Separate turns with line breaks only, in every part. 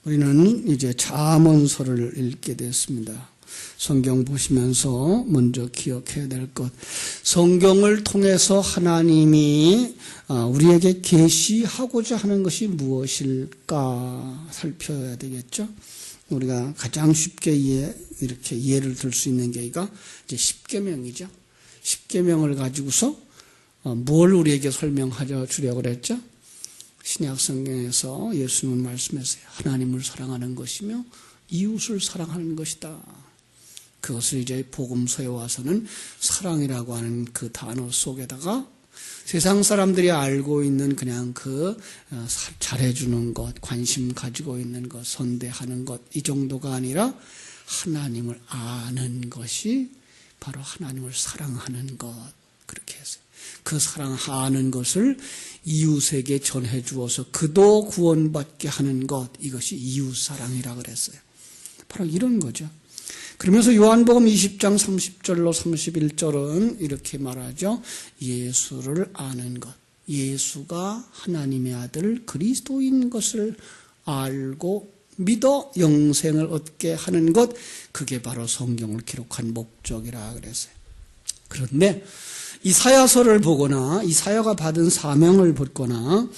우리는 이제 잠언서를 읽게 됐습니다. 성경 보시면서 먼저 기억해야 될 것, 성경을 통해서 하나님이 우리에게 계시하고자 하는 것이 무엇일까 살펴야 되겠죠. 우리가 가장 쉽게 이렇게 이해를 들 수 있는 게가 이제 십계명이죠. 십계명을 가지고서 뭘 우리에게 설명하려 주려고 그랬죠? 신약 성경에서 예수님은 말씀하세요. 하나님을 사랑하는 것이며 이웃을 사랑하는 것이다. 그것을 이제 복음서에 와서는 사랑이라고 하는 그 단어 속에다가 세상 사람들이 알고 있는 그냥 그 잘해주는 것, 관심 가지고 있는 것, 선대하는 것, 이 정도가 아니라 하나님을 아는 것이 바로 하나님을 사랑하는 것, 그렇게 했어요. 그 사랑하는 것을 이웃에게 전해 주어서 그도 구원받게 하는 것, 이것이 이웃사랑이라고 그랬어요. 바로 이런 거죠. 그러면서 요한복음 20장 30절로 31절은 이렇게 말하죠. 예수를 아는 것, 예수가 하나님의 아들 그리스도인 것을 알고 믿어 영생을 얻게 하는 것, 그게 바로 성경을 기록한 목적이라 그랬어요. 그런데 이사야서를 보거나 이사야가 받은 사명을 보거나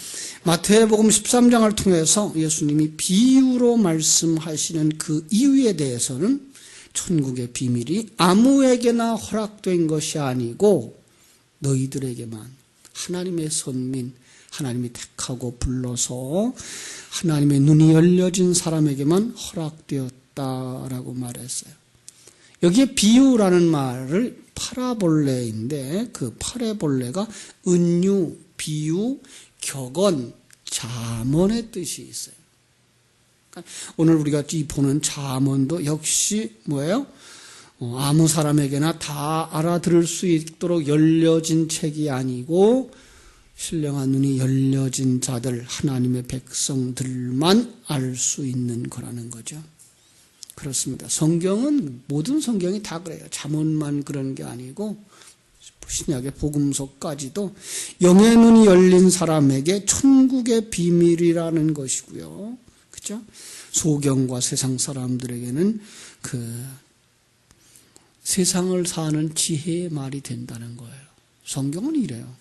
마태복음 13장을 통해서 예수님이 비유로 말씀하시는 그 이유에 대해서는 천국의 비밀이 아무에게나 허락된 것이 아니고 너희들에게만, 하나님의 선민, 하나님이 택하고 불러서 하나님의 눈이 열려진 사람에게만 허락되었다라고 말했어요. 여기에 비유라는 말을 파라볼레인데 그 파라볼레가 은유, 비유, 격언, 잠언의 뜻이 있어요. 그러니까 오늘 우리가 보는 잠언도 역시 뭐예요? 아무 사람에게나 다 알아들을 수 있도록 열려진 책이 아니고 신령한 눈이 열려진 자들, 하나님의 백성들만 알 수 있는 거라는 거죠. 그렇습니다. 성경은, 모든 성경이 다 그래요. 잠언만 그런 게 아니고 신약의 복음서까지도 영의 눈이 열린 사람에게 천국의 비밀이라는 것이고요. 그렇죠? 소경과 세상 사람들에게는 그 세상을 사는 지혜의 말이 된다는 거예요. 성경은 이래요.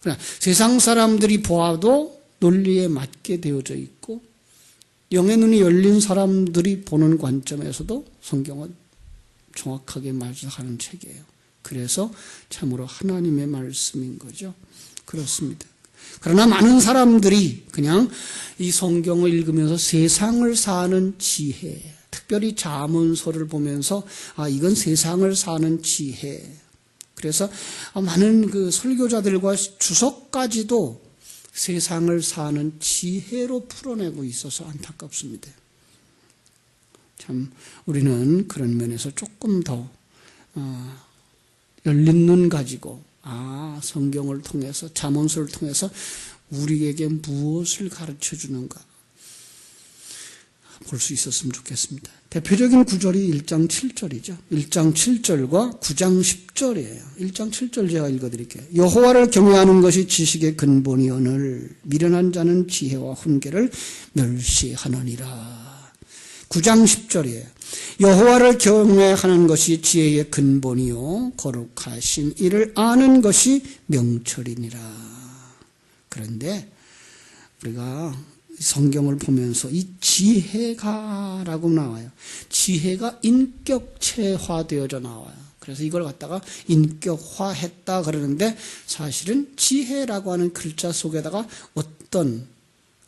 그러나 세상 사람들이 보아도 논리에 맞게 되어져 있고 영의 눈이 열린 사람들이 보는 관점에서도 성경은 정확하게 말하는 책이에요. 그래서 참으로 하나님의 말씀인 거죠. 그렇습니다. 그러나 많은 사람들이 그냥 이 성경을 읽으면서 세상을 사는 지혜, 특별히 잠언서를 보면서 이건 세상을 사는 지혜. 그래서 많은 그 설교자들과 주석까지도 세상을 사는 지혜로 풀어내고 있어서 안타깝습니다. 참 우리는 그런 면에서 조금 더 열린 눈 가지고 성경을 통해서, 잠언서를 통해서 우리에게 무엇을 가르쳐 주는가 볼 수 있었으면 좋겠습니다. 대표적인 구절이 1장 7절이죠. 1장 7절과 9장 10절이에요. 1장 7절 제가 읽어드릴게요. 여호와를 경외하는 것이 지식의 근본이오늘 미련한 자는 지혜와 훈계를 멸시하느니라. 9장 10절이에요. 여호와를 경외하는 것이 지혜의 근본이요 거룩하신 이를 아는 것이 명철이니라. 그런데 우리가 성경을 보면서 이 지혜가라고 나와요. 지혜가 인격체화되어져 나와요. 그래서 이걸 갖다가 인격화했다 그러는데 사실은 지혜라고 하는 글자 속에다가 어떤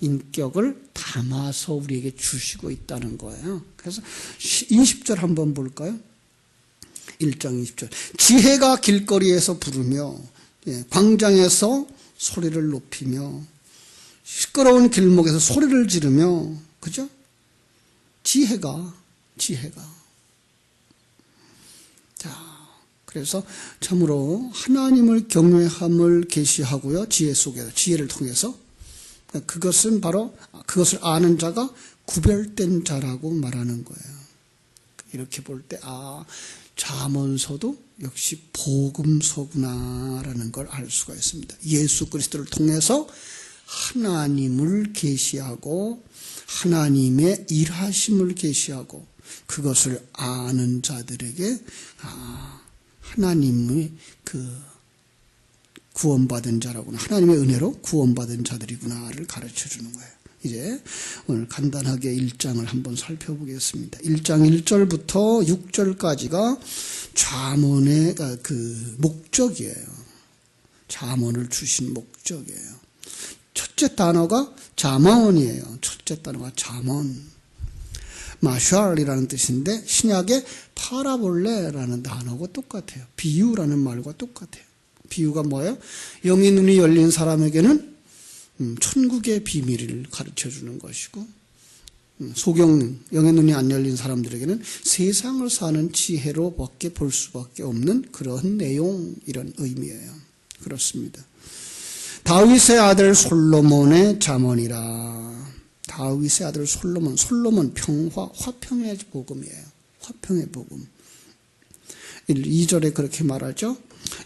인격을 담아서 우리에게 주시고 있다는 거예요. 그래서 20절 한번 볼까요? 1장 20절. 지혜가 길거리에서 부르며 광장에서 소리를 높이며 시끄러운 길목에서 소리를 지르며, 그죠? 지혜가. 자, 그래서 참으로 하나님을 경외함을 계시하고요. 지혜 속에서, 지혜를 통해서. 그것은 바로, 그것을 아는 자가 구별된 자라고 말하는 거예요. 이렇게 볼 때, 잠언서도 역시 복음서구나라는 걸 알 수가 있습니다. 예수 그리스도를 통해서 하나님을 계시하고 하나님의 일하심을 계시하고 그것을 아는 자들에게 하나님의 구원받은 자라구나, 하나님의 은혜로 구원받은 자들이구나를 가르쳐주는 거예요. 이제 오늘 간단하게 1장을 한번 살펴보겠습니다. 1장 1절부터 6절까지가 잠언의 목적이에요. 잠언을 주신 목적이에요. 첫째 단어가 잠언이에요. 첫째 단어가 잠언. 마샬이라는 뜻인데 신약의 파라볼레라는 단어하고 똑같아요. 비유라는 말과 똑같아요. 비유가 뭐예요? 영의 눈이 열린 사람에게는 천국의 비밀을 가르쳐주는 것이고, 영의 눈이 안 열린 사람들에게는 세상을 사는 지혜로밖에 볼 수밖에 없는 그런 내용, 이런 의미예요. 그렇습니다. 다윗의 아들 솔로몬의 잠언이라. 다윗의 아들 솔로몬 평화, 화평의 복음이에요. 화평의 복음. 2절에 그렇게 말하죠.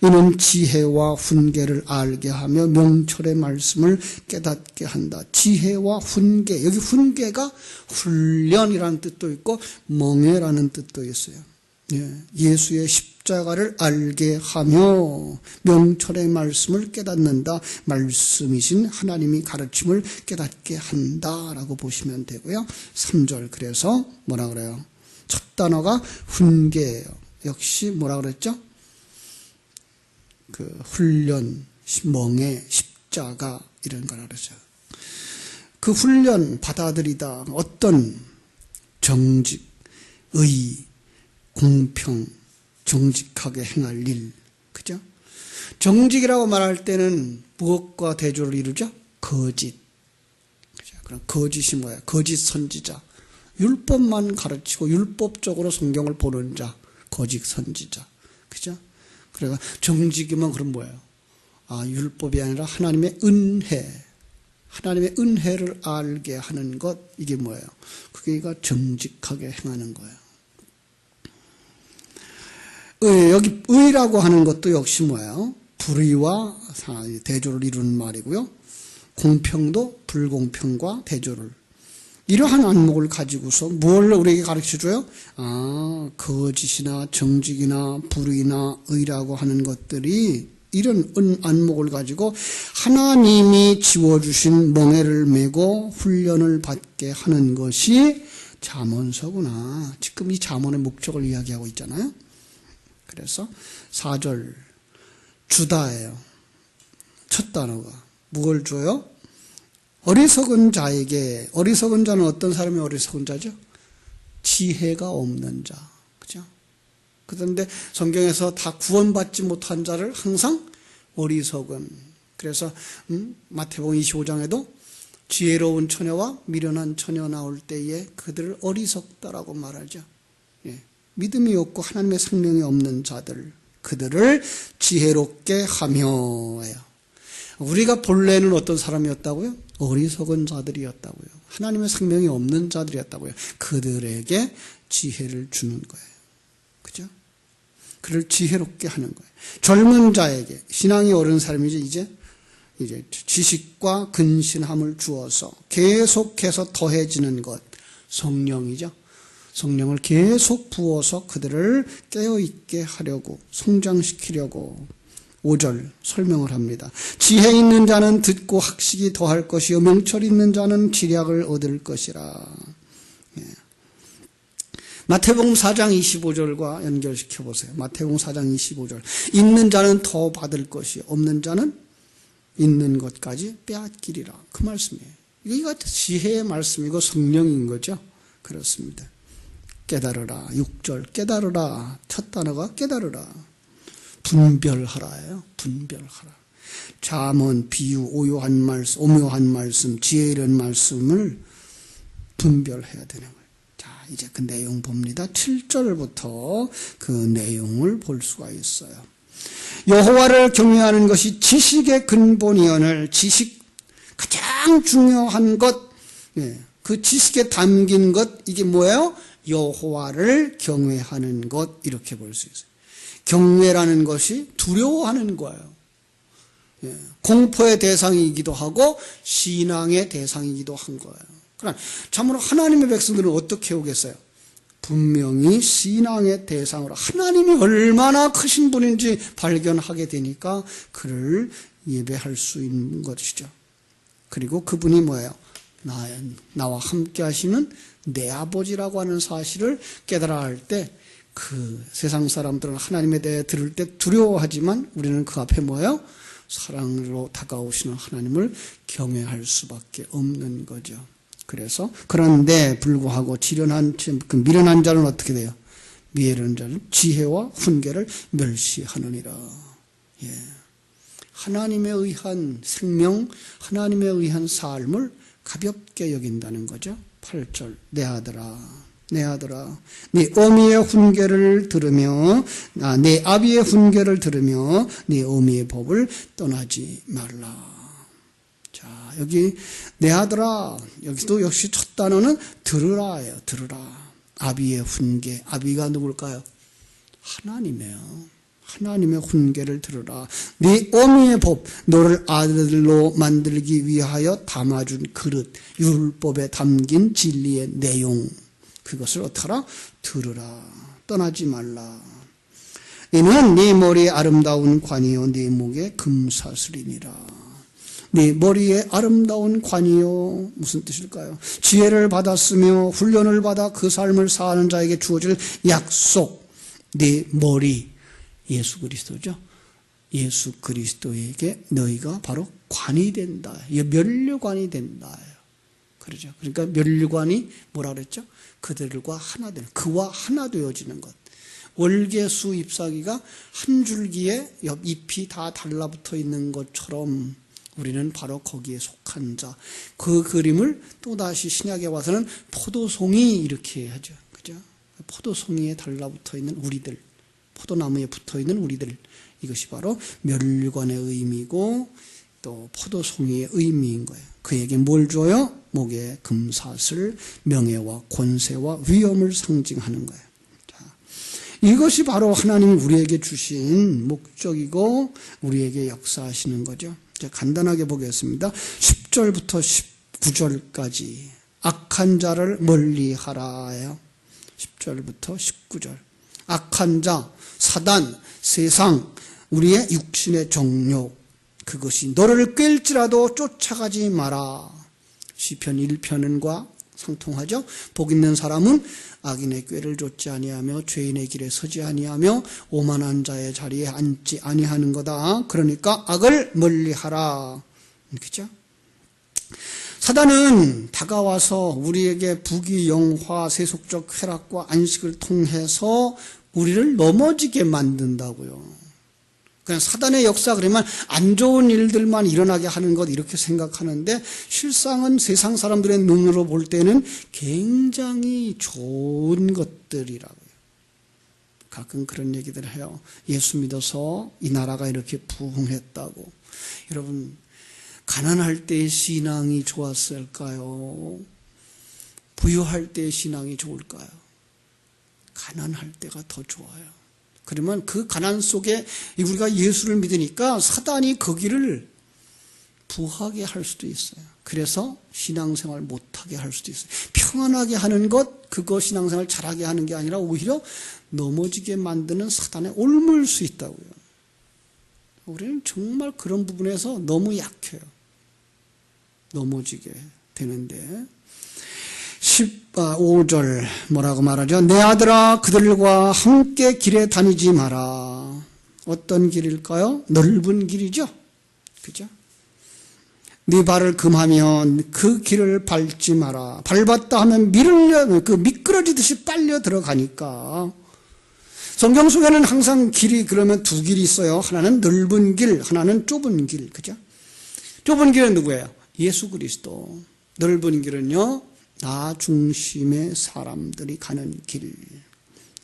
이는 지혜와 훈계를 알게 하며 명철의 말씀을 깨닫게 한다. 지혜와 훈계, 여기 훈계가 훈련이라는 뜻도 있고 멍에라는 뜻도 있어요. 예수의 십자가를 알게 하며 명철의 말씀을 깨닫는다. 말씀이신 하나님이 가르침을 깨닫게 한다라고 보시면 되고요. 3절, 그래서 뭐라 그래요? 첫 단어가 훈계예요. 역시 뭐라 그랬죠? 훈련, 멍에, 십자가 이런 거라 그러죠. 그 훈련 받아들이다. 어떤 정직, 의, 공평, 정직하게 행할 일, 그죠? 정직이라고 말할 때는 무엇과 대조를 이루죠? 거짓. 그죠? 그럼 거짓이 뭐야? 거짓 선지자. 율법만 가르치고 율법적으로 성경을 보는 자, 거짓 선지자. 그죠? 그래가 정직이면 그럼 뭐예요? 율법이 아니라 하나님의 은혜. 하나님의 은혜를 알게 하는 것, 이게 뭐예요? 그게가 정직하게 행하는 거예요. 여기 의라고 하는 것도 역시 뭐예요? 불의와 대조를 이루는 말이고요. 공평도 불공평과 대조를. 이러한 안목을 가지고서 뭘 우리에게 가르쳐줘요? 거짓이나 정직이나 불의나 의라고 하는 것들이 이런 안목을 가지고 하나님이 지워주신 멍에를 메고 훈련을 받게 하는 것이 잠언서구나. 지금 이 잠언의 목적을 이야기하고 있잖아요. 그래서 4절 주다예요. 첫 단어가 뭘 줘요? 어리석은 자에게. 어리석은 자는 어떤 사람이 어리석은 자죠? 지혜가 없는 자. 그죠? 그런데 성경에서 다 구원받지 못한 자를 항상 어리석은. 그래서 마태복음 25장에도 지혜로운 처녀와 미련한 처녀 나올 때에 그들을 어리석다라고 말하죠. 믿음이 없고 하나님의 생명이 없는 자들, 그들을 지혜롭게 하며예요. 우리가 본래는 어떤 사람이었다고요? 어리석은 자들이었다고요. 하나님의 생명이 없는 자들이었다고요. 그들에게 지혜를 주는 거예요. 그죠? 그를 지혜롭게 하는 거예요. 젊은 자에게, 신앙이 어른 사람이지 이제 지식과 근신함을 주어서 계속해서 더해지는 것, 성령이죠. 성령을 계속 부어서 그들을 깨어있게 하려고, 성장시키려고 5절 설명을 합니다. 지혜 있는 자는 듣고 학식이 더할 것이요 명철 있는 자는 지략을 얻을 것이라. 마태복음 4장 25절과 연결시켜 보세요. 마태복음 4장 25절. 있는 자는 더 받을 것이요 없는 자는 있는 것까지 빼앗기리라. 그 말씀이에요. 이거 지혜의 말씀이고 성령인 거죠. 그렇습니다. 깨달으라. 6절 깨달으라. 첫 단어가 깨달으라. 분별하라예요. 분별하라. 잠언, 비유, 오묘한 말씀, 지혜 이런 말씀을 분별해야 되는 거예요. 자, 이제 그 내용 봅니다. 7절부터 그 내용을 볼 수가 있어요. 여호와를 경외하는 것이 지식의 근본이오늘. 지식, 가장 중요한 것, 그 지식에 담긴 것, 이게 뭐예요? 여호와를 경외하는 것, 이렇게 볼 수 있어요. 경외라는 것이 두려워하는 거예요. 공포의 대상이기도 하고 신앙의 대상이기도 한 거예요. 그러나 참으로 하나님의 백성들은 어떻게 오겠어요? 분명히 신앙의 대상으로 하나님이 얼마나 크신 분인지 발견하게 되니까 그를 예배할 수 있는 것이죠. 그리고 그분이 뭐예요? 나와 함께 하시는 내 아버지라고 하는 사실을 깨달아 할 때 그 세상 사람들은 하나님에 대해 들을 때 두려워하지만 우리는 그 앞에 뭐예요? 사랑으로 다가오시는 하나님을 경외할 수밖에 없는 거죠. 그래서 그런데 불구하고 미련한 자는 어떻게 돼요? 미련한 자는 지혜와 훈계를 멸시하느니라. 예. 하나님에 의한 생명, 하나님에 의한 삶을 가볍게 여긴다는 거죠. 8절 내 아들아 내 어미의 훈계를 들으며 내 아비의 훈계를 들으며 내 어미의 법을 떠나지 말라. 자, 여기 내 아들아, 여기도 역시 첫 단어는 들으라예요. 들으라. 아비의 훈계. 아비가 누굴까요? 하나님이에요. 하나님의 훈계를 들으라. 네 어미의 법, 너를 아들로 만들기 위하여 담아준 그릇, 율법에 담긴 진리의 내용, 그것을 어떻게 하라? 들으라. 떠나지 말라. 이는 네 머리에 아름다운 관이요 네 목에 금사슬이니라. 네 머리에 아름다운 관이요 무슨 뜻일까요? 지혜를 받았으며 훈련을 받아 그 삶을 사는 자에게 주어질 약속. 네 머리 예수 그리스도죠. 예수 그리스도에게 너희가 바로 관이 된다. 면류관이 된다. 그러죠. 그러니까 면류관이 뭐라 그랬죠? 그들과 하나 되는, 그와 하나 되어지는 것. 월계수 잎사귀가 한 줄기에 옆 잎이 다 달라붙어 있는 것처럼 우리는 바로 거기에 속한 자. 그 그림을 또다시 신약에 와서는 포도송이 이렇게 하죠. 그죠? 포도송이에 달라붙어 있는 우리들, 포도나무에 붙어 있는 우리들. 이것이 바로 면류관의 의미고 또 포도송이의 의미인 거예요. 그에게 뭘 줘요? 목에 금사슬, 명예와 권세와 위엄을 상징하는 거예요. 자, 이것이 바로 하나님이 우리에게 주신 목적이고 우리에게 역사하시는 거죠. 자, 간단하게 보겠습니다. 10절부터 19절까지 악한 자를 멀리하라예요. 10절부터 19절. 악한 자, 사단, 세상, 우리의 육신의 정욕, 그것이 너를 꿰일지라도 쫓아가지 마라. 시편 1편과 상통하죠. 복 있는 사람은 악인의 꾀를 좇지 아니하며 죄인의 길에 서지 아니하며 오만한 자의 자리에 앉지 아니하는 거다. 그러니까 악을 멀리하라. 그렇죠? 사단은 다가와서 우리에게 부귀영화, 세속적 쾌락과 안식을 통해서 우리를 넘어지게 만든다고요. 그냥 사단의 역사 그러면 안 좋은 일들만 일어나게 하는 것 이렇게 생각하는데 실상은 세상 사람들의 눈으로 볼 때는 굉장히 좋은 것들이라고요. 가끔 그런 얘기들 해요. 예수 믿어서 이 나라가 이렇게 부흥했다고. 여러분, 가난할 때의 신앙이 좋았을까요? 부유할 때의 신앙이 좋을까요? 가난할 때가 더 좋아요. 그러면 그 가난 속에 우리가 예수를 믿으니까 사단이 거기를 부하게 할 수도 있어요. 그래서 신앙생활 못하게 할 수도 있어요. 평안하게 하는 것, 그거 신앙생활 잘하게 하는 게 아니라 오히려 넘어지게 만드는 사단에 옮을 수 있다고요. 우리는 정말 그런 부분에서 너무 약해요. 넘어지게 되는데 15절 뭐라고 말하죠? 내 아들아 그들과 함께 길에 다니지 마라. 어떤 길일까요? 넓은 길이죠. 그죠? 네 발을 금하면 그 길을 밟지 마라. 밟았다 하면 미끄러지듯이 빨려 들어가니까. 성경 속에는 항상 길이 그러면 두 길이 있어요. 하나는 넓은 길, 하나는 좁은 길. 그죠? 좁은 길은 누구예요? 예수 그리스도. 넓은 길은요, 나 중심의 사람들이 가는 길.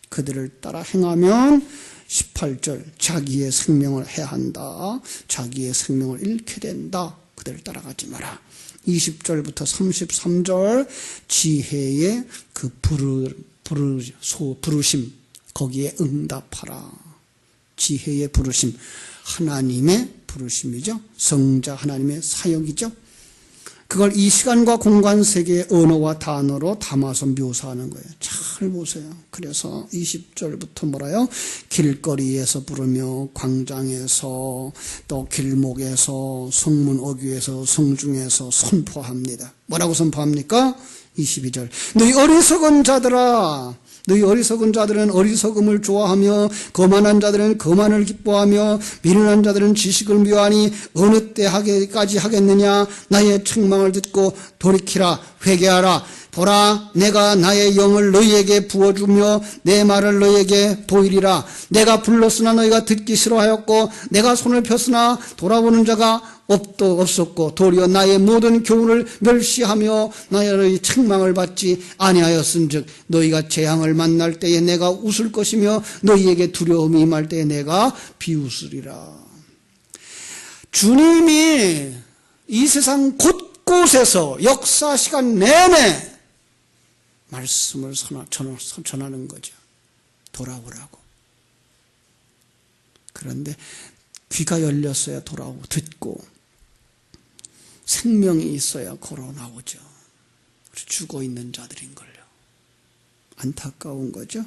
그들을 따라 행하면 18절 자기의 생명을 해한다. 자기의 생명을 잃게 된다. 그들을 따라가지 마라. 20절부터 33절 지혜의 그 부르심 거기에 응답하라. 지혜의 부르심 하나님의 부르심이죠. 성자 하나님의 사역이죠. 그걸 이 시간과 공간 세계의 언어와 단어로 담아서 묘사하는 거예요. 잘 보세요. 그래서 20절부터 뭐라요? 길거리에서 부르며 광장에서 또 길목에서 성문 어귀에서 성중에서 선포합니다. 뭐라고 선포합니까? 22절. 너희 어리석은 자들아, 너희 어리석은 자들은 어리석음을 좋아하며 거만한 자들은 거만을 기뻐하며 미련한 자들은 지식을 미워하니 어느 때까지 하겠느냐? 나의 책망을 듣고 돌이키라. 회개하라. 보라, 내가 나의 영을 너희에게 부어주며 내 말을 너희에게 보이리라. 내가 불렀으나 너희가 듣기 싫어하였고 내가 손을 폈으나 돌아보는 자가 없었고 도리어 나의 모든 교훈을 멸시하며 나의 책망을 받지 아니하였은즉 너희가 재앙을 만날 때에 내가 웃을 것이며 너희에게 두려움이 임할 때에 내가 비웃으리라. 주님이 이 세상 곳곳에서 역사 시간 내내 말씀을 전하는 거죠. 돌아오라고. 그런데 귀가 열렸어야 돌아오고 듣고 생명이 있어야 걸어 나오죠. 죽어 있는 자들인걸요. 안타까운 거죠.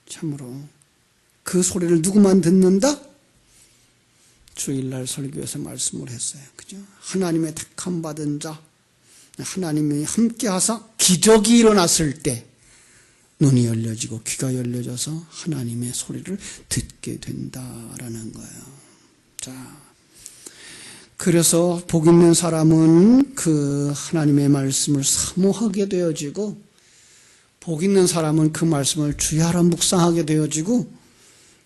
참으로 그 소리를 누구만 듣는다? 주일날 설교에서 말씀을 했어요. 그죠? 하나님의 택함 받은 자, 하나님이 함께 하사 기적이 일어났을 때 눈이 열려지고 귀가 열려져서 하나님의 소리를 듣게 된다라는 거예요. 자, 그래서 복 있는 사람은 그 하나님의 말씀을 사모하게 되어지고 복 있는 사람은 그 말씀을 주야로 묵상하게 되어지고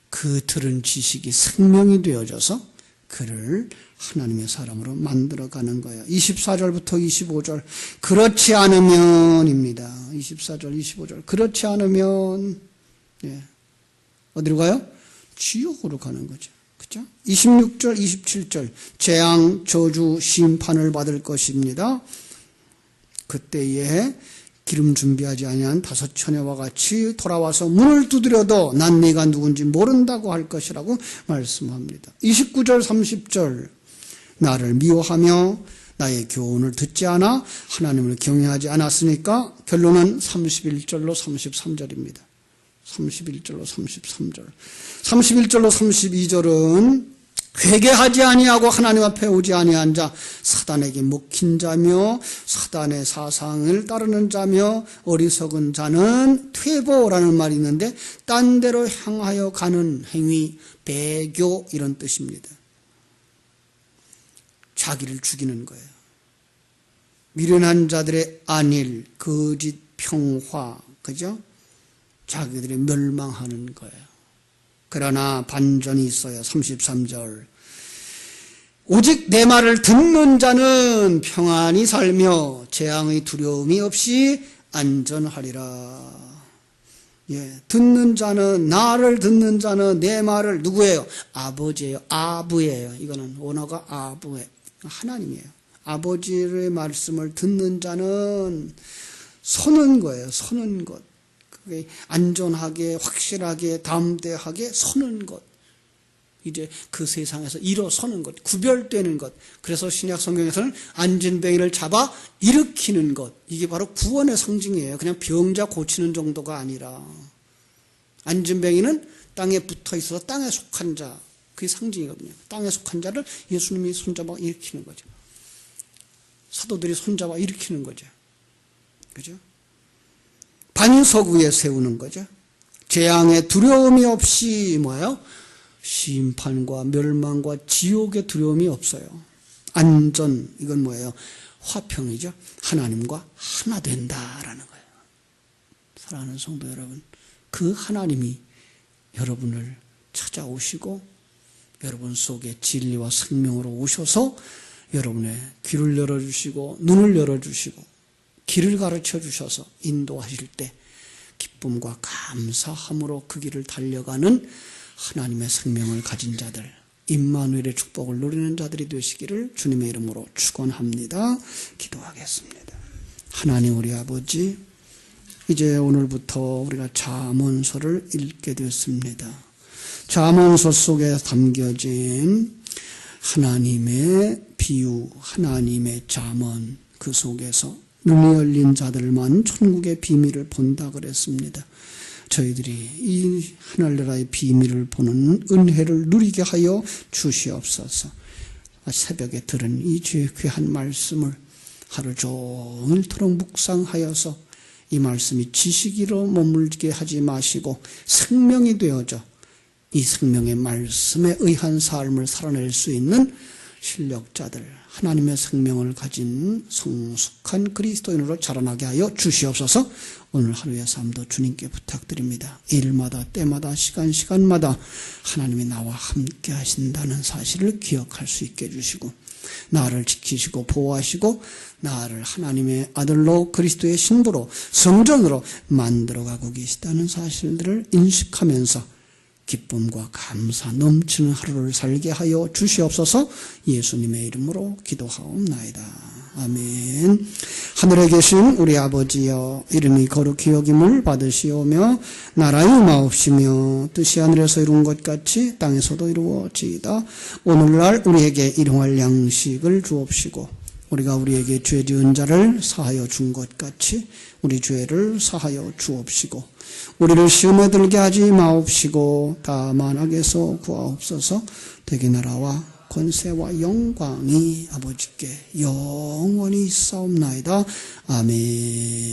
그 들은 지식이 생명이 되어져서 그를 하나님의 사람으로 만들어가는 거예요. 24절부터 25절 그렇지 않으면입니다. 24절 25절 그렇지 않으면 어디로 가요? 지옥으로 가는 거죠. 그렇죠? 26절 27절 재앙 저주 심판을 받을 것입니다. 그때에 기름 준비하지 아니한 5 처녀와 같이 돌아와서 문을 두드려도 난 네가 누군지 모른다고 할 것이라고 말씀합니다. 29절 30절 나를 미워하며 나의 교훈을 듣지 않아 하나님을 경외하지 않았으니까 결론은 31절로 33절입니다. 31절로 33절 31절로 32절은 회개하지 아니하고 하나님 앞에 오지 아니한 자 사단에게 먹힌 자며 사단의 사상을 따르는 자며 어리석은 자는 퇴보라는 말이 있는데 딴 데로 향하여 가는 행위 배교 이런 뜻입니다. 자기를 죽이는 거예요. 미련한 자들의 안일 거짓 평화 그죠? 자기들이 멸망하는 거예요. 그러나 반전이 있어요. 33절 오직 내 말을 듣는 자는 평안히 살며 재앙의 두려움이 없이 안전하리라. 듣는 자는 나를 듣는 자는 내 말을 누구예요? 아버지예요. 아부예요. 이거는 원어가 아부예요. 하나님이에요. 아버지의 말씀을 듣는 자는 서는 거예요. 서는 것. 안전하게 확실하게 담대하게 서는 것 이제 그 세상에서 일어서는 것 구별되는 것 그래서 신약 성경에서는 안진뱅이를 잡아 일으키는 것 이게 바로 구원의 상징이에요. 그냥 병자 고치는 정도가 아니라 안진뱅이는 땅에 붙어 있어서 땅에 속한 자 그게 상징이거든요. 땅에 속한 자를 예수님이 손잡아 일으키는 거죠. 사도들이 손잡아 일으키는 거죠. 그죠? 반석 위에 세우는 거죠. 재앙의 두려움이 없이 뭐예요? 심판과 멸망과 지옥의 두려움이 없어요. 안전 이건 뭐예요? 화평이죠. 하나님과 하나 된다라는 거예요. 사랑하는 성도 여러분 그 하나님이 여러분을 찾아오시고 여러분 속에 진리와 생명으로 오셔서 여러분의 귀를 열어주시고 눈을 열어주시고 길을 가르쳐 주셔서 인도하실 때 기쁨과 감사함으로 그 길을 달려가는 하나님의 생명을 가진 자들 임마누엘의 축복을 누리는 자들이 되시기를 주님의 이름으로 축원합니다. 기도하겠습니다. 하나님 우리 아버지 이제 오늘부터 우리가 잠언서를 읽게 됐습니다. 잠언서 속에 담겨진 하나님의 비유, 하나님의 잠언 그 속에서 눈이 열린 자들만 천국의 비밀을 본다 그랬습니다. 저희들이 이 하늘나라의 비밀을 보는 은혜를 누리게 하여 주시옵소서. 새벽에 들은 이 귀한 말씀을 하루 종일토록 묵상하여서 이 말씀이 지식으로 머물게 하지 마시고 생명이 되어져 이 생명의 말씀에 의한 삶을 살아낼 수 있는 실력자들, 하나님의 생명을 가진 성숙한 그리스도인으로 자라나게 하여 주시옵소서. 오늘 하루의 삶도 주님께 부탁드립니다. 일마다 때마다 시간마다 하나님이 나와 함께 하신다는 사실을 기억할 수 있게 해주시고 나를 지키시고 보호하시고 나를 하나님의 아들로 그리스도의 신부로 성전으로 만들어가고 계시다는 사실들을 인식하면서 기쁨과 감사 넘치는 하루를 살게 하여 주시옵소서. 예수님의 이름으로 기도하옵나이다. 아멘. 하늘에 계신 우리 아버지여, 이름이 거룩히 여김을 받으시오며 나라의 임하옵시며 뜻이 하늘에서 이룬 것 같이 땅에서도 이루어지이다. 오늘날 우리에게 일용할 양식을 주옵시고 우리가 우리에게 죄 지은 자를 사하여 준 것 같이 우리 죄를 사하여 주옵시고 우리를 시험에 들게 하지 마옵시고 다만 악에서 구하옵소서. 대개 나라와 권세와 영광이 아버지께 영원히 있사옵나이다. 아멘.